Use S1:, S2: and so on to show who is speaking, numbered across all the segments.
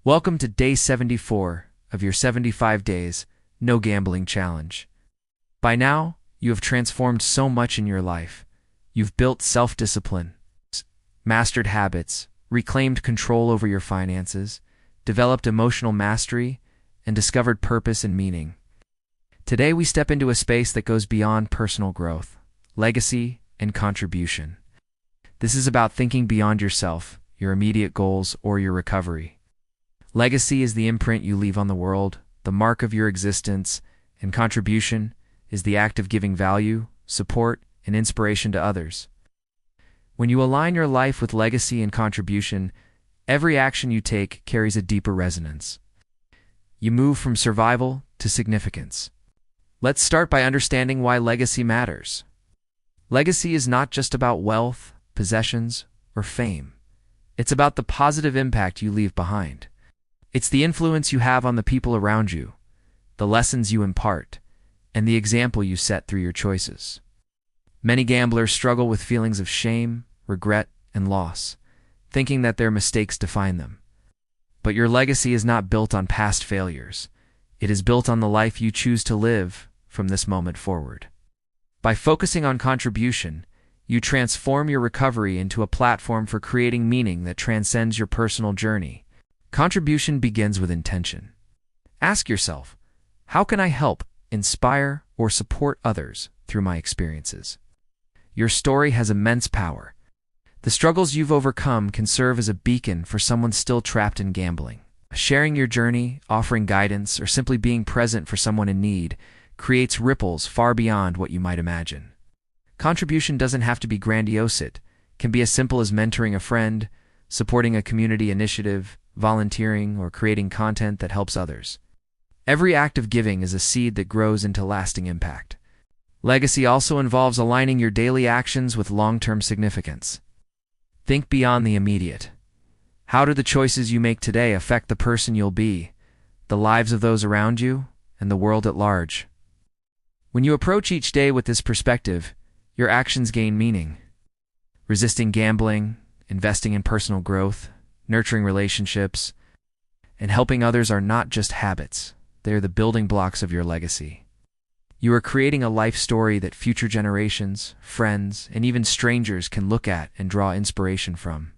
S1: Welcome to day 74 of your 75 days no gambling challenge. By now, you have transformed so much in your life. You've built self-discipline, mastered habits, reclaimed control over your finances, developed emotional mastery, and discovered purpose and meaning. Today we step into a space that goes beyond personal growth, legacy, and contribution. This is about thinking beyond yourself, your immediate goals, or your recovery. Legacy is the imprint you leave on the world, the mark of your existence, and contribution is the act of giving value, support, and inspiration to others. When you align your life with legacy and contribution, every action you take carries a deeper resonance. You move from survival to significance. Let's start by understanding why legacy matters. Legacy is not just about wealth, possessions, or fame. It's about the positive impact you leave behind. It's the influence you have on the people around you, the lessons you impart, and the example you set through your choices. Many gamblers struggle with feelings of shame, regret, and loss, thinking that their mistakes define them. But your legacy is not built on past failures. It is built on the life you choose to live from this moment forward. By focusing on contribution, you transform your recovery into a platform for creating meaning that transcends your personal journey. Contribution begins with intention. Ask yourself, how can I help, inspire, or support others through my experiences? Your story has immense power. The struggles you've overcome can serve as a beacon for someone still trapped in gambling. Sharing your journey, offering guidance, or simply being present for someone in need creates ripples far beyond what you might imagine. Contribution doesn't have to be grandiose. It can be as simple as mentoring a friend, supporting a community initiative, volunteering, or creating content that helps others. Every act of giving is a seed that grows into lasting impact. Legacy also involves aligning your daily actions with long-term significance. Think beyond the immediate. How do the choices you make today affect the person you'll be, the lives of those around you, and the world at large? When you approach each day with this perspective, your actions gain meaning. Resisting gambling, investing in personal growth, nurturing relationships, and helping others are not just habits. They are the building blocks of your legacy. You are creating a life story that future generations, friends, and even strangers can look at and draw inspiration from.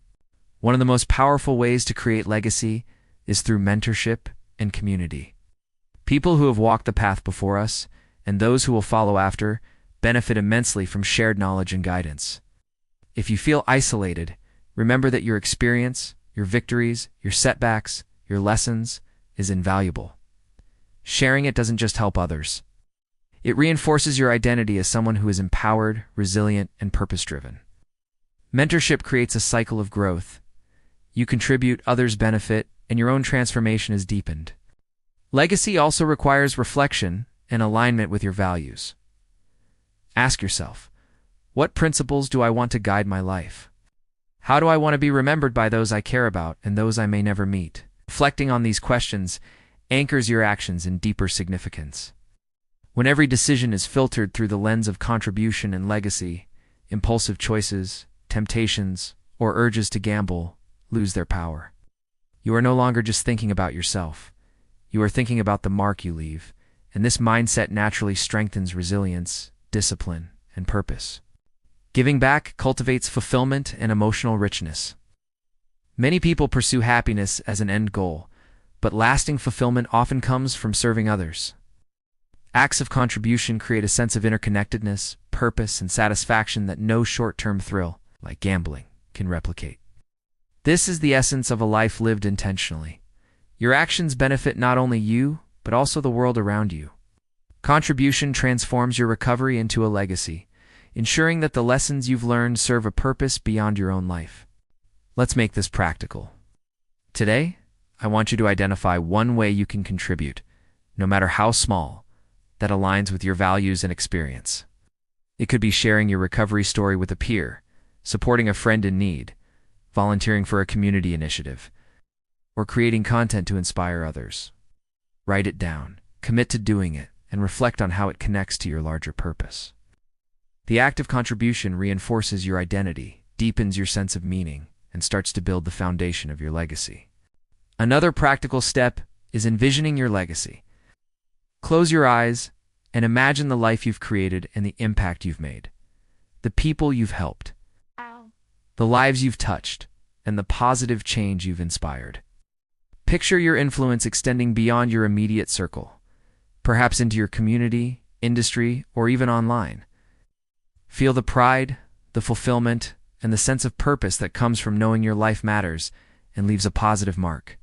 S1: One of the most powerful ways to create legacy is through mentorship and community. People who have walked the path before us, and those who will follow after, benefit immensely from shared knowledge and guidance. If you feel isolated, remember that your experience, your victories, your setbacks, your lessons is invaluable. Sharing it doesn't just help others. It reinforces your identity as someone who is empowered, resilient, and purpose-driven. Mentorship creates a cycle of growth. You contribute, others benefit, and your own transformation is deepened. Legacy also requires reflection and alignment with your values. Ask yourself, what principles do I want to guide my life? How do I want to be remembered by those I care about and those I may never meet? Reflecting on these questions anchors your actions in deeper significance. When every decision is filtered through the lens of contribution and legacy, impulsive choices, temptations, or urges to gamble lose their power. You are no longer just thinking about yourself. You are thinking about the mark you leave, and this mindset naturally strengthens resilience, discipline, and purpose. Giving back cultivates fulfillment and emotional richness. Many people pursue happiness as an end goal, but lasting fulfillment often comes from serving others. Acts of contribution create a sense of interconnectedness, purpose, and satisfaction that no short-term thrill, like gambling, can replicate. This is the essence of a life lived intentionally. Your actions benefit not only you, but also the world around you. Contribution transforms your recovery into a legacy, ensuring that the lessons you've learned serve a purpose beyond your own life. Let's make this practical. Today, I want you to identify one way you can contribute, no matter how small, that aligns with your values and experience. It could be sharing your recovery story with a peer, supporting a friend in need, volunteering for a community initiative, or creating content to inspire others. Write it down, commit to doing it, and reflect on how it connects to your larger purpose. The act of contribution reinforces your identity, deepens your sense of meaning, and starts to build the foundation of your legacy. Another practical step is envisioning your legacy. Close your eyes and imagine the life you've created and the impact you've made, the people you've helped, the lives you've touched, and the positive change you've inspired. Picture your influence extending beyond your immediate circle, perhaps into your community, industry, or even online. Feel the pride, the fulfillment, and the sense of purpose that comes from knowing your life matters and leaves a positive mark.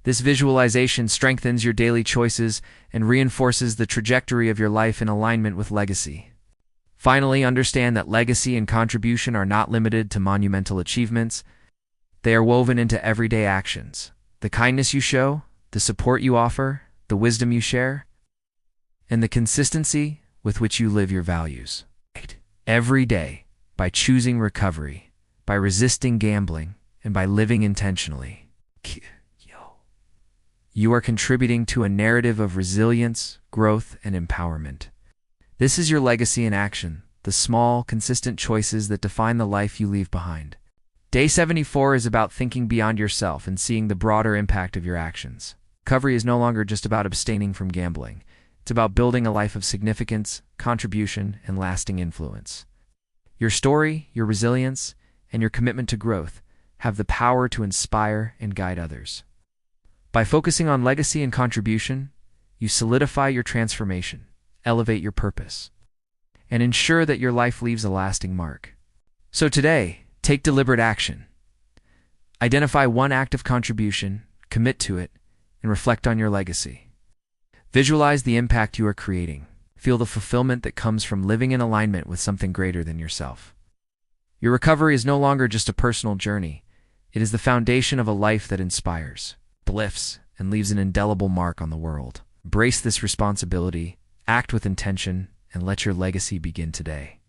S1: This visualization strengthens your daily choices and reinforces the trajectory of your life in alignment with legacy. Finally, understand that legacy and contribution are not limited to monumental achievements. They are woven into everyday actions. The kindness you show, the support you offer, the wisdom you share, and the consistency with which you live your values. Every day, by choosing recovery, by resisting gambling, and by living intentionally, you are contributing to a narrative of resilience, growth, and empowerment. This is your legacy in action, the small, consistent choices that define the life you leave behind. Day 74 is about thinking beyond yourself and seeing the broader impact of your actions. Recovery is no longer just about abstaining from gambling. It's about building a life of significance, contribution, and lasting influence. Your story, your resilience, and your commitment to growth have the power to inspire and guide others. By focusing on legacy and contribution, you solidify your transformation, elevate your purpose, and ensure that your life leaves a lasting mark. So today, take deliberate action. Identify one act of contribution, commit to it, and reflect on your legacy. Visualize the impact you are creating. Feel the fulfillment that comes from living in alignment with something greater than yourself. Your recovery is no longer just a personal journey. It is the foundation of a life that inspires, uplifts, and leaves an indelible mark on the world. Embrace this responsibility, act with intention, and let your legacy begin today.